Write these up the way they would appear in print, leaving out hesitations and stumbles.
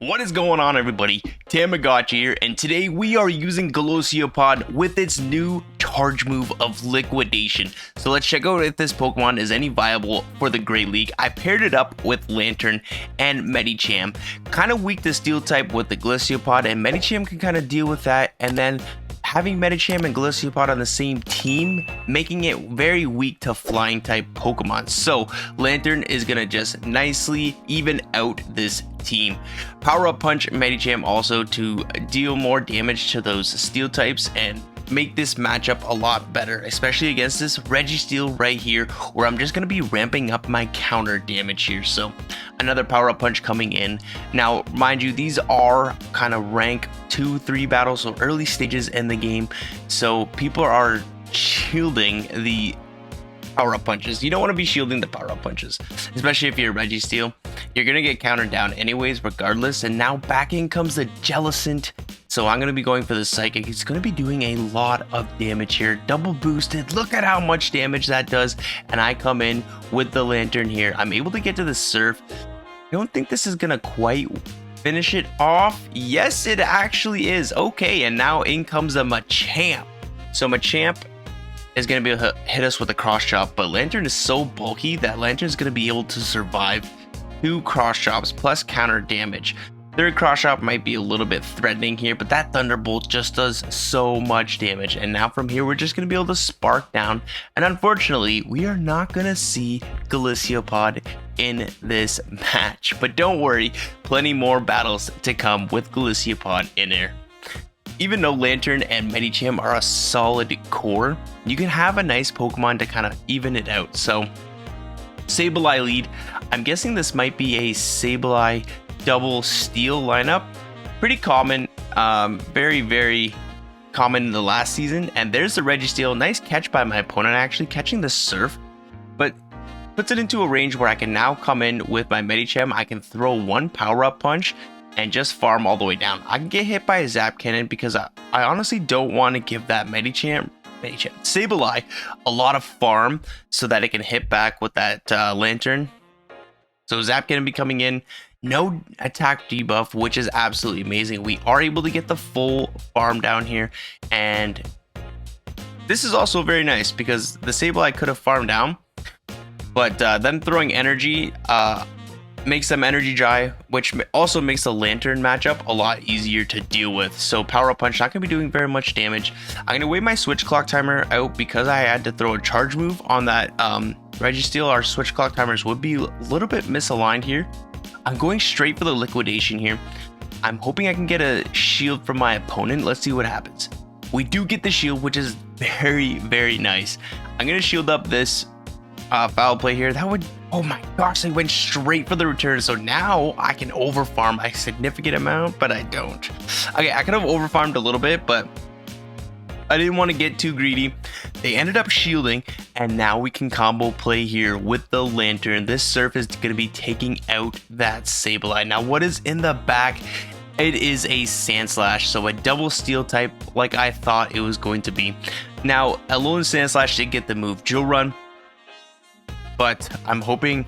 What is going on, everybody? Thammagotcha here, and today we are using Golsiopod with its new charge move of Liquidation. So let's check out if this Pokemon is any viable for the Great League. I paired it up with Lanturn and Medicham. Kind of weak to Steel type with the Golsiopod, and Medicham can kind of deal with that, and then having Medicham and Golsiopod on the same team, making it very weak to flying type Pokemon. So Lanturn is gonna just nicely even out this team. Power up punch Medicham also to deal more damage to those steel types and make this matchup a lot better, especially against this Registeel right here, where I'm just going to be ramping up my counter damage here. So another power up punch coming in. Now mind you, these are kind of rank 2-3 battles, so early stages in the game, so people are shielding the power up punches. You don't want to be shielding the power up punches, especially if you're Registeel. You're gonna get countered down anyways regardless. And now back in comes the Jellicent, so I'm gonna be going for the Psychic. It's gonna be doing a lot of damage here, double boosted. Look at how much damage that does. And I come in with the Lanturn here. I'm able to get to the Surf. I don't think this is gonna quite finish it off. Yes, it actually is. Okay, and now in comes a Machamp. So Machamp is going to be able to hit us with a cross chop, but Lanturn is so bulky that Lanturn is going to be able to survive 2 cross chops plus counter damage. Third cross chop might be a little bit threatening here, but that Thunderbolt just does so much damage. And now from here, we're just going to be able to spark down. And unfortunately, we are not going to see Golsiopod in this match. But don't worry, plenty more battles to come with Golsiopod in there. Even though Lanturn and Medicham are a solid core, you can have a nice Pokemon to kind of even it out. So Sableye lead. I'm guessing this might be a Sableye double steel lineup. Pretty common, very common in the last season. And there's the Registeel. Nice catch by my opponent, actually catching the Surf, but puts it into a range where I can now come in with my Medicham. I can throw one power up punch and just farm all the way down. I can get hit by a Zap Cannon because I honestly don't want to give that Sableye a lot of farm so that it can hit back with that Lanturn. So Zap Cannon be coming in, no attack debuff, which is absolutely amazing. We are able to get the full farm down here, and this is also very nice because the Sableye could have farmed down, but then throwing energy makes them energy dry, which also makes the Lanturn matchup a lot easier to deal with. So power up punch not gonna be doing very much damage. I'm gonna wait my switch clock timer out because I had to throw a charge move on that Registeel. Our switch clock timers would be a little bit misaligned here. I'm going straight for the Liquidation here. I'm hoping I can get a shield from my opponent. Let's see what happens. We do get the shield, which is very nice. I'm gonna shield up this foul play here. That would, oh my gosh, they went straight for the return. So now I can overfarm a significant amount, but I don't. Okay, I could have overfarmed a little bit, but I didn't want to get too greedy. They ended up shielding, and now we can combo play here with the Lanturn. This Surf is going to be taking out that Sableye. Now what is in the back? It is a Sandslash, so a double steel type like I thought it was going to be. Now Alolan Sandslash did get the move Drill Run, but I'm hoping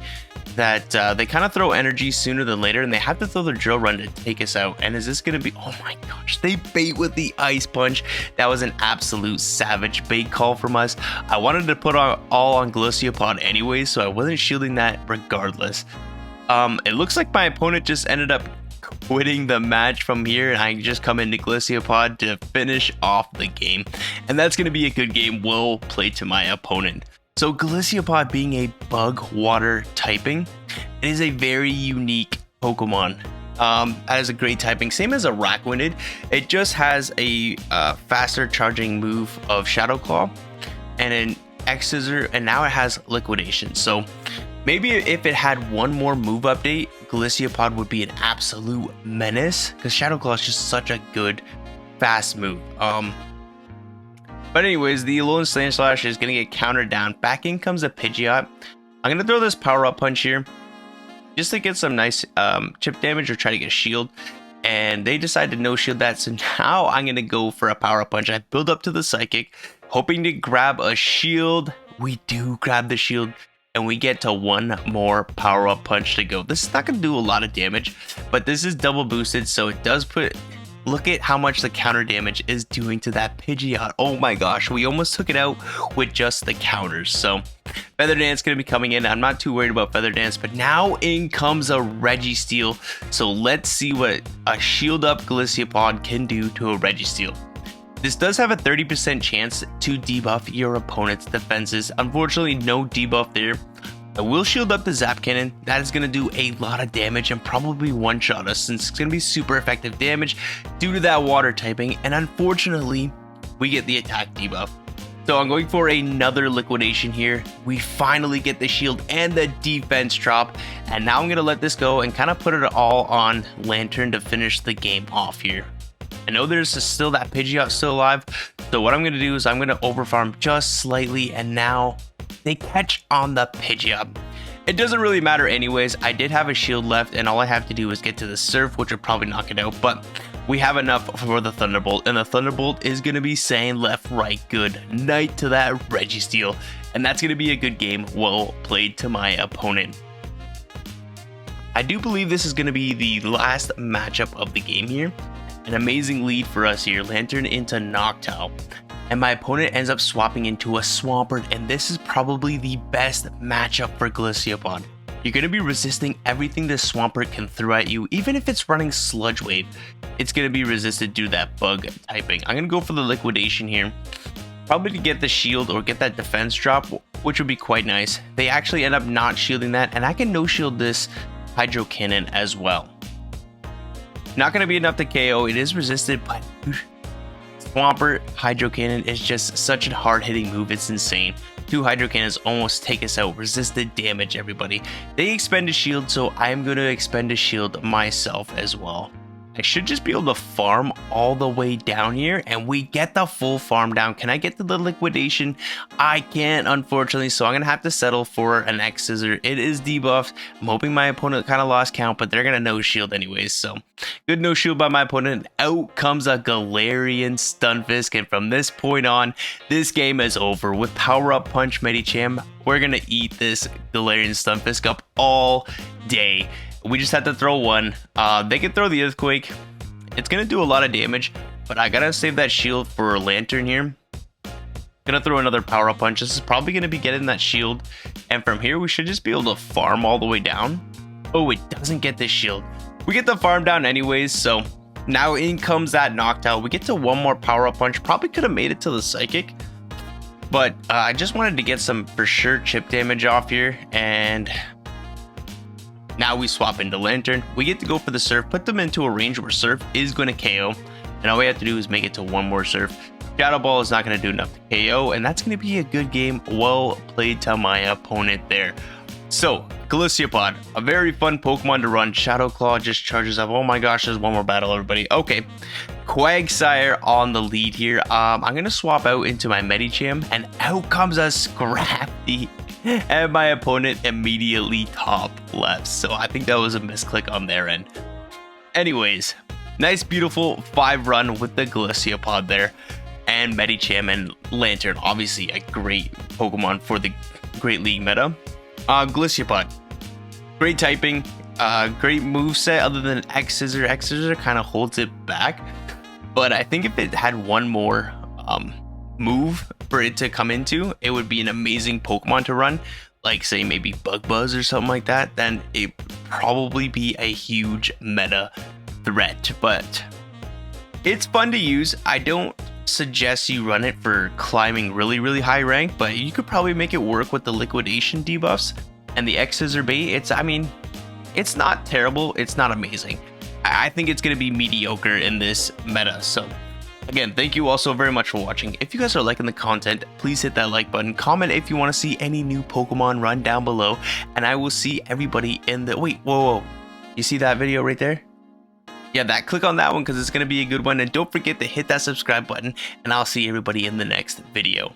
that they kind of throw energy sooner than later, and they have to throw their Drill Run to take us out. And is this going to be, oh my gosh, they bait with the Ice Punch. That was an absolute savage bait call from us. I wanted to put all on Golsiopod anyway, so I wasn't shielding that regardless. It looks like my opponent just ended up quitting the match from here, and I just come into Golsiopod to finish off the game. And that's going to be a good game well played to my opponent. So Golsiopod being a bug water typing, it is a very unique Pokemon. That is a great typing, same as a Rakwanid. It just has a faster charging move of Shadow Claw and an X Scissor, and now it has Liquidation. So maybe if it had one more move update, Golsiopod would be an absolute menace because Shadow Claw is just such a good fast move. But anyways, the Alolan Sandslash is going to get countered down. Back in comes a Pidgeot. I'm going to throw this power up punch here just to get some nice chip damage or try to get a shield. And they decided to no shield that, so now I'm going to go for a power up punch. I build up to the Psychic, hoping to grab a shield. We do grab the shield. and we get to one more power-up punch to go. This is not going to do a lot of damage, but this is double boosted, so it does put... Look at how much the counter damage is doing to that Pidgeot. Oh my gosh, we almost took it out with just the counters. So Feather Dance going to be coming in. I'm not too worried about Feather Dance, but now in comes a Registeel. So let's see what a shield up Golsiopod can do to a Registeel. This does have a 30% chance to debuff your opponent's defenses. Unfortunately, no debuff there. I will shield up the Zap Cannon. That is going to do a lot of damage and probably one-shot us, since it's going to be super effective damage due to that water typing. And unfortunately, we get the attack debuff. So I'm going for another Liquidation here. We finally get the shield and the defense drop. And now I'm going to let this go and kind of put it all on Lanturn to finish the game off here. I know there's still that Pidgeot still alive. So what I'm going to do is I'm going to overfarm just slightly, and now they catch on the Pidgeot. It doesn't really matter anyways. I did have a shield left, and all I have to do is get to the Surf, which would probably knock it out, but we have enough for the Thunderbolt, and the Thunderbolt is going to be saying left, right, good night to that Registeel, and that's going to be a good game. Well played to my opponent. I do believe this is going to be the last matchup of the game here. An amazing lead for us here. Lanturn into Noctowl. And my opponent ends up swapping into a Swampert, and this is probably the best matchup for Golsiopod. You're going to be resisting everything this Swampert can throw at you, even if it's running Sludge Wave. It's going to be resisted due to that bug typing. I'm going to go for the Liquidation here. Probably to get the shield or get that defense drop, which would be quite nice. They actually end up not shielding that, and I can no-shield this Hydro Cannon as well. Not going to be enough to KO. It is resisted, but Swampert Hydro Cannon is just such a hard-hitting move. It's insane. 2 Hydro Cannons almost take us out. Resisted damage, everybody. They expend a shield, so I'm going to expend a shield myself as well. I should just be able to farm all the way down here, and we get the full farm down. Can I get to the Liquidation? I can't, unfortunately, so I'm going to have to settle for an X-Scissor. It is debuffed. I'm hoping my opponent kind of lost count, but they're going to no-shield anyways, so good no-shield by my opponent. Out comes a Galarian Stunfisk, and from this point on, this game is over. With Power-Up Punch Medicham, we're going to eat this Galarian Stunfisk up all day. We just have to throw one. They can throw the Earthquake. It's going to do a lot of damage, but I got to save that shield for Lanturn here. Going to throw another Power-Up Punch. This is probably going to be getting that shield. And from here, we should just be able to farm all the way down. Oh, it doesn't get this shield. We get the farm down anyways, so now in comes that Noctowl. We get to one more Power-Up Punch. Probably could have made it to the Psychic. But I just wanted to get some for sure chip damage off here, and now we swap into Lanturn. We get to go for the Surf, put them into a range where Surf is going to KO, and all we have to do is make it to one more Surf. Shadow Ball is not going to do enough to KO, and that's going to be a good game. Well played to my opponent there. So, Golsiopod, a very fun Pokemon to run. Shadow Claw just charges up. Oh my gosh, there's one more battle, everybody. Okay, Quagsire on the lead here. I'm going to swap out into my Medicham, and out comes a Scrafty. And my opponent immediately top left. So I think that was a misclick on their end. Anyways, nice beautiful 5-run with the Golsiopod there. And Medicham and Lanturn, obviously a great Pokemon for the Great League meta. Golsiopod, great typing, great moveset other than X-Scissor. X-Scissor kind of holds it back. But I think if it had one more move for it to come into, it would be an amazing Pokemon to run, like say maybe Bug Buzz or something like that. Then it would probably be a huge meta threat, but it's fun to use. I don't suggest you run it for climbing really high rank, but you could probably make it work with the Liquidation debuffs and the X-Scissor bait. I mean, it's not terrible, it's not amazing. I think it's going to be mediocre in this meta. So again, thank you all so very much for watching. If you guys are liking the content, please hit that like button. Comment if you want to see any new Pokemon run down below. And I will see everybody in the... Wait, whoa. You see that video right there? Yeah, click on that one because it's going to be a good one. And don't forget to hit that subscribe button. And I'll see everybody in the next video.